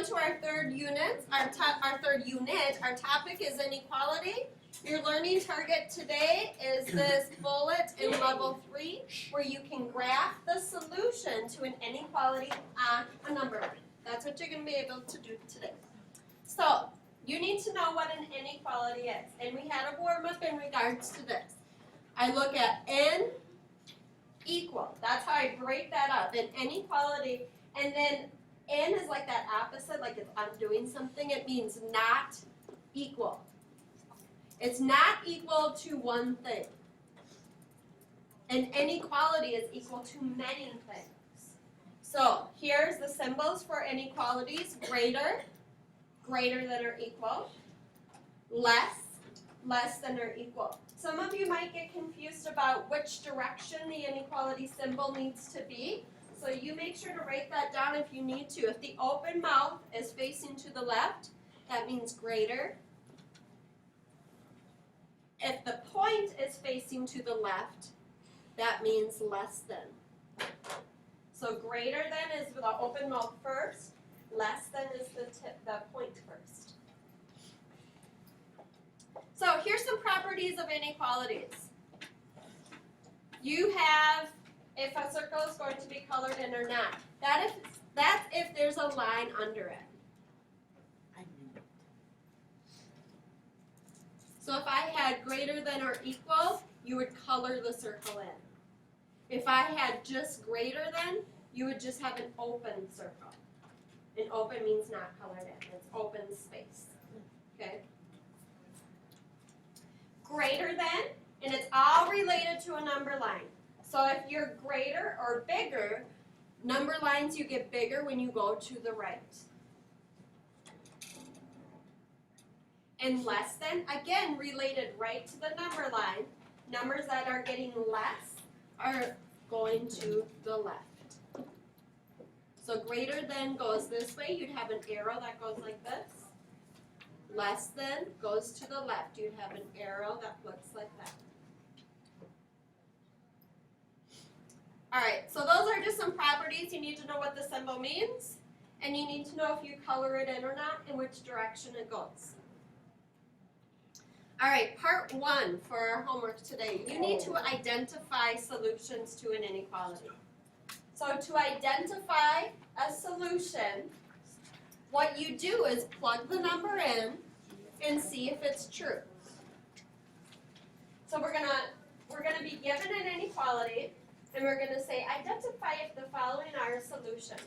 on to our third unit. Our topic is inequality. Your learning target today is this bullet in level 3, where you can graph the solution to an inequality on a number line. That's what you're going to be able to do today. So, you need to know what an inequality is. And we had a warm-up in regards to this. I look at n equal. That's how I break that up. An inequality, and then n is like that opposite, like it's undoing something. It means not equal. It's not equal to one thing. An inequality is equal to many things. So here's the symbols for inequalities. Greater, greater than or equal. Less, less than or equal. Some of you might get confused about which direction the inequality symbol needs to be. So you make sure to write that down if you need to. If the open mouth is facing to the left, that means greater. If the point is facing to the left, that means less than. So greater than is the open mouth first, less than is the point first. So here's some properties of inequalities. You have if a circle is going to be colored in or not. That's if there's a line under it. So if I had greater than or equal, you would color the circle in. If I had just greater than, you would just have an open circle. And open means not colored in. It's open space. Okay? Greater than, and it's all related to a number line. So if you're greater or bigger, number lines you get bigger when you go to the right. And less than, again, related right to the number line. Numbers that are getting less are going to the left. So greater than goes this way. You'd have an arrow that goes like this. Less than goes to the left. You'd have an arrow that looks like that. Alright, so those are just some properties. You need to know what the symbol means. And you need to know if you color it in or not and which direction it goes. Alright, part 1 for our homework today. You need to identify solutions to an inequality. So to identify a solution, what you do is plug the number in and see if it's true. So we're gonna be given an inequality, and we're gonna say identify if the following are a solution.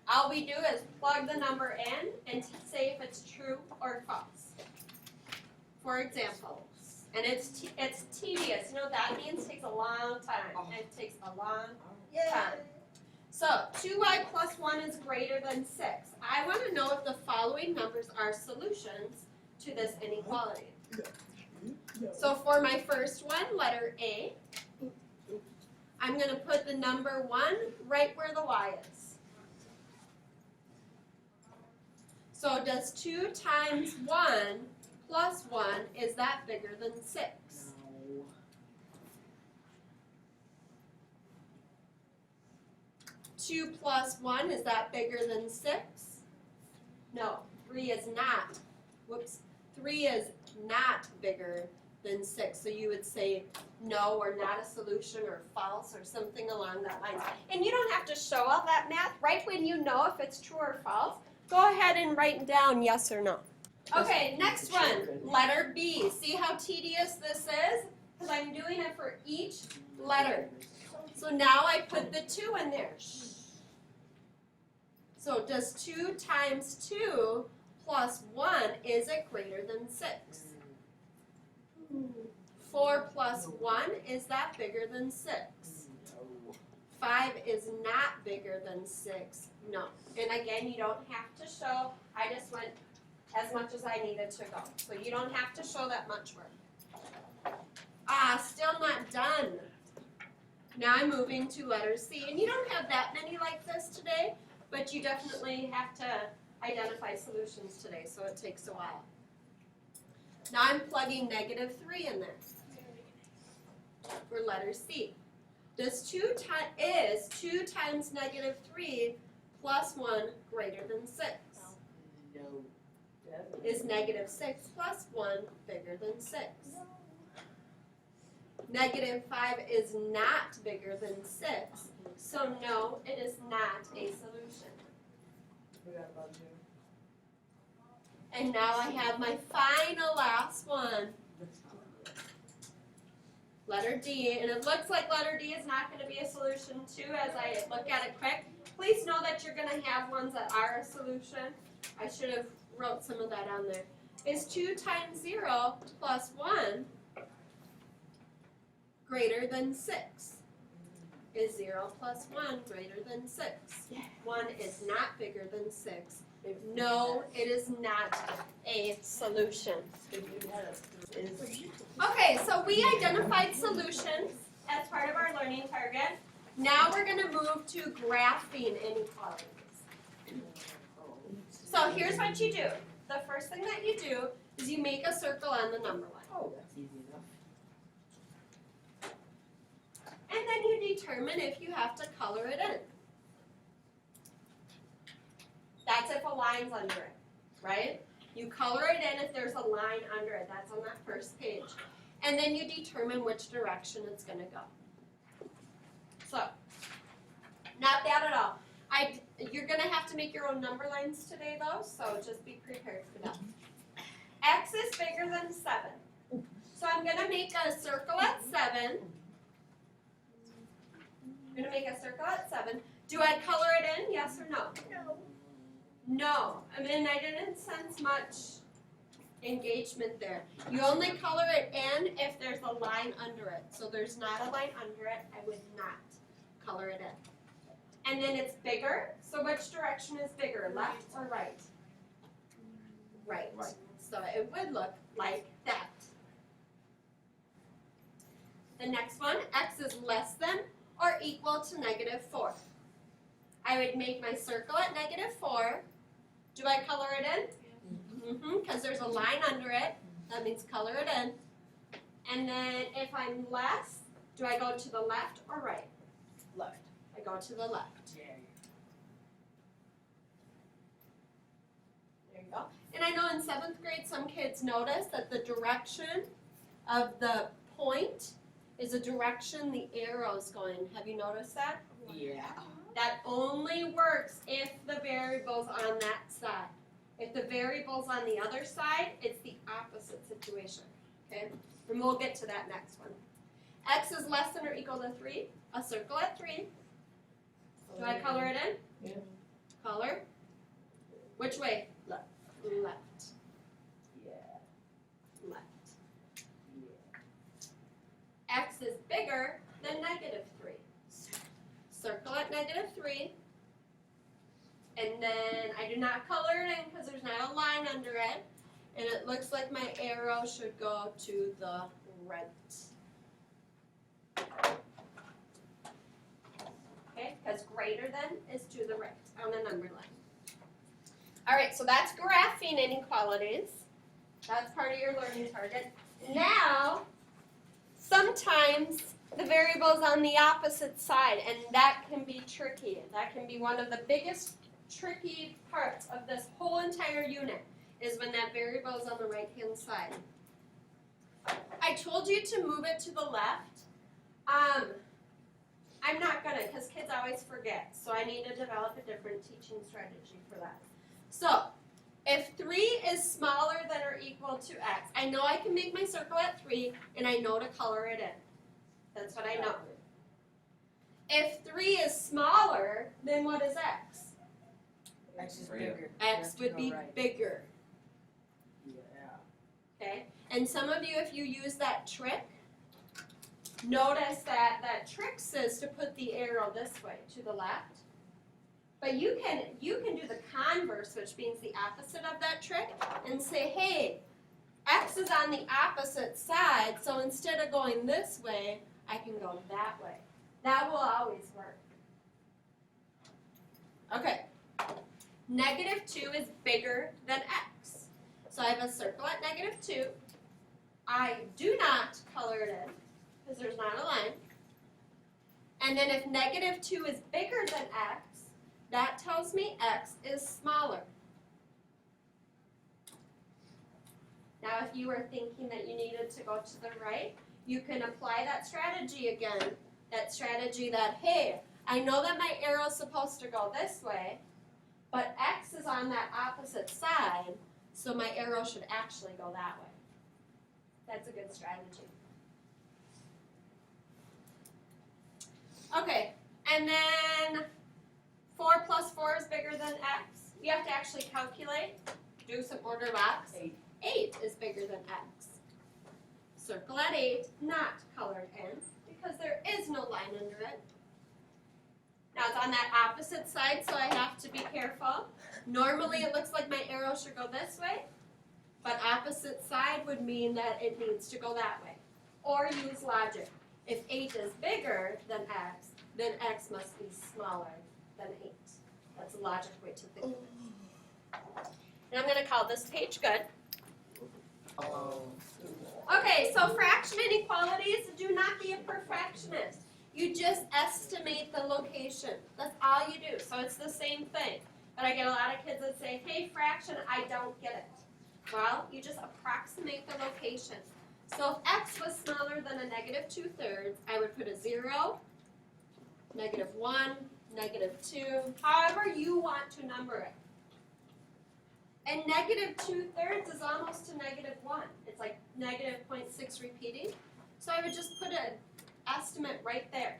All we do is plug the number in and say if it's true or false. For example, and it's tedious. You know that means it takes a long time. It takes a long time. So 2y plus 1 is greater than 6. I want to know if the following numbers are solutions to this inequality. So for my first one, letter A, I'm going to put the number 1 right where the y is. So does 2 times 1 plus 1, is that bigger than 6? No. 2 plus 1, is that bigger than 6? No, 3 is not. Whoops. 3 is not bigger than 6. So you would say no, or not a solution, or false, or something along that line. And you don't have to show all that math. Right when you know if it's true or false, go ahead and write down yes or no. Okay, next one, letter B. See how tedious this is? Because I'm doing it for each letter. So now I put the 2 in there. So does 2 times 2 plus 1, is it greater than 6? 4 plus 1, is that bigger than 6? 5 is not bigger than 6. No. And again, you don't have to show. I just went as much as I needed to go. So you don't have to show that much work. Still not done. Now I'm moving to letter C. And you don't have that many like this today, but you definitely have to identify solutions today, so it takes a while. Now I'm plugging -3 in there for letter C. Is 2 times -3 plus 1 greater than 6? Is negative 6 plus 1 bigger than 6? Negative 5 is not bigger than 6, so no, it is not a solution. And now I have my final last one. Letter D, and it looks like letter D is not going to be a solution too as I look at it quick. Please know that you're going to have ones that are a solution. I should have wrote some of that on there. Is 2 times 0 plus 1 greater than 6? Is 0 plus 1 greater than 6? 1 is not bigger than 6. No, it is not a solution. Okay, so we identified solutions as part of our learning target. Now we're going to move to graphing inequalities. So here's what you do. The first thing that you do is you make a circle on the number line. Oh, that's easy enough. And then you determine if you have to color it in. That's if a line's under it, right? You color it in if there's a line under it. That's on that first page. And then you determine which direction it's going to go. So, not bad at all. You're going to have to make your own number lines today, though, so just be prepared for that. X is bigger than 7. So I'm going to make a circle at 7. I'm going to make a circle at 7. Do I color it in, yes or no? No. No. I mean, I didn't sense much engagement there. You only color it in if there's a line under it. So there's not a line under it, I would not color it in. And then it's bigger. So which direction is bigger, left or right? Right. So it would look like that. The next one, X is less than or equal to negative 4. I would make my circle at negative 4. Do I color it in? Because there's a line under it. That means color it in. And then if I'm less, do I go to the left or right? Left. I go to the left. Yeah. There you go. And I know in 7th grade some kids notice that the direction of the point is the direction the arrow's going. Have you noticed that? Yeah. That only works if the variable's on that side. If the variable's on the other side, it's the opposite situation. Okay? And we'll get to that next one. X is less than or equal to 3. A circle at 3. Do I color it in? Yeah. Color. Which way? Left. Left. Yeah. Left. Yeah. X is bigger than negative 3. Circle at negative 3. And then I do not color it in because there's not a line under it. And it looks like my arrow should go to the right. Okay, because greater than is to the right on the number line. All right, so that's graphing inequalities. That's part of your learning target. Now, sometimes the variable's on the opposite side, and that can be tricky. That can be one of the biggest tricky parts of this whole entire unit, is when that variable is on the right-hand side. I told you to move it to the left. I'm not gonna, because kids always forget, so I need to develop a different teaching strategy for that. So, if 3 is smaller than or equal to x, I know I can make my circle at 3, and I know to color it in. That's what I know. If 3 is smaller, then what is x? X is bigger. X would be bigger. Yeah. Okay? And some of you, if you use that trick, notice that that trick says to put the arrow this way, to the left. But you can do the converse, which means the opposite of that trick, and say, hey, x is on the opposite side, so instead of going this way, I can go that way. That will always work. Okay. Negative 2 is bigger than x. So I have a circle at negative 2. I do not color it in, because there's not a line. And then if negative 2 is bigger than x, that tells me x is smaller. Now if you were thinking that you needed to go to the right, you can apply that strategy again. That strategy that, hey, I know that my arrow is supposed to go this way, but X is on that opposite side, so my arrow should actually go that way. That's a good strategy. Okay, and then 4 plus 4 is bigger than X. You have to actually calculate, do some order box. 8 is bigger than X. Circle at 8, not colored in, because there is no line under it. Now it's on that opposite side, so I have to be careful. Normally it looks like my arrow should go this way, but opposite side would mean that it needs to go that way. Or use logic. If 8 is bigger than X, then X must be smaller than 8. That's a logic way to think of it. And I'm going to call this page good. Okay, so fraction inequalities, do not be a perfectionist. You just estimate the location. That's all you do. So it's the same thing. But I get a lot of kids that say, hey, fraction, I don't get it. Well, you just approximate the location. So if X was smaller than a negative 2/3, I would put a 0, negative 1, negative 2, however you want to number it. And negative 2/3 is almost to negative 1. It's like negative 0.6 repeating. So I would just put an estimate right there.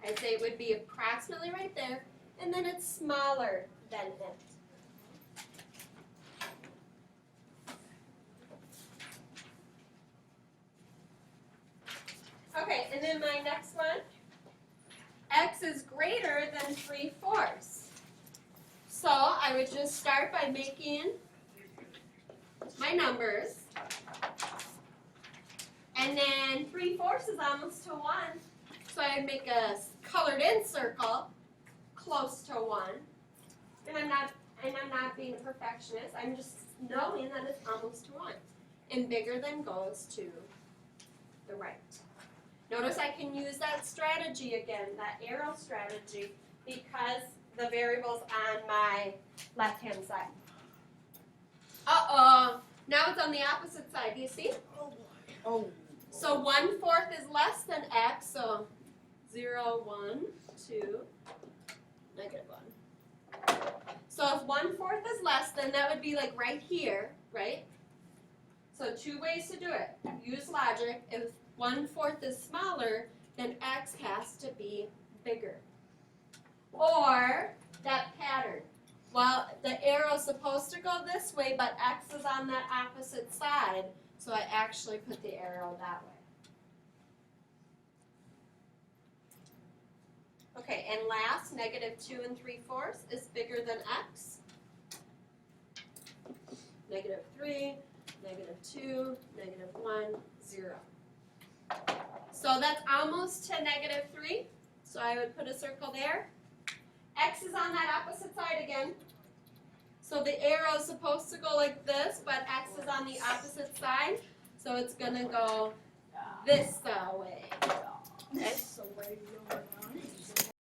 I'd say it would be approximately right there, and then it's smaller than it. Okay, and then my next one, X is greater than 3/4. So I would just start by making my numbers. And then 3/4 is almost to 1. So I'd make a colored in circle close to 1. And I'm not being a perfectionist. I'm just knowing that it's almost to 1. And bigger than goes to the right. Notice I can use that strategy again, that arrow strategy, because the variable's on my left-hand side. Uh-oh, now it's on the opposite side, do you see? Oh. So 1/4 is less than X, so 0, 1, 2, negative 1. So if 1/4 is less, then that would be like right here, right? So 2 ways to do it. Use logic. If 1/4 is smaller, then X has to be bigger. Or that pattern. Well, the arrow's supposed to go this way, but X is on that opposite side, so I actually put the arrow that way. Okay, and last, negative 2 3/4 is bigger than X. Negative 3, negative 2, negative 1, 0. So that's almost to negative 3, so I would put a circle there. X is on that opposite side again. So the arrow is supposed to go like this, but X is on the opposite side, so it's going to go this way. Okay?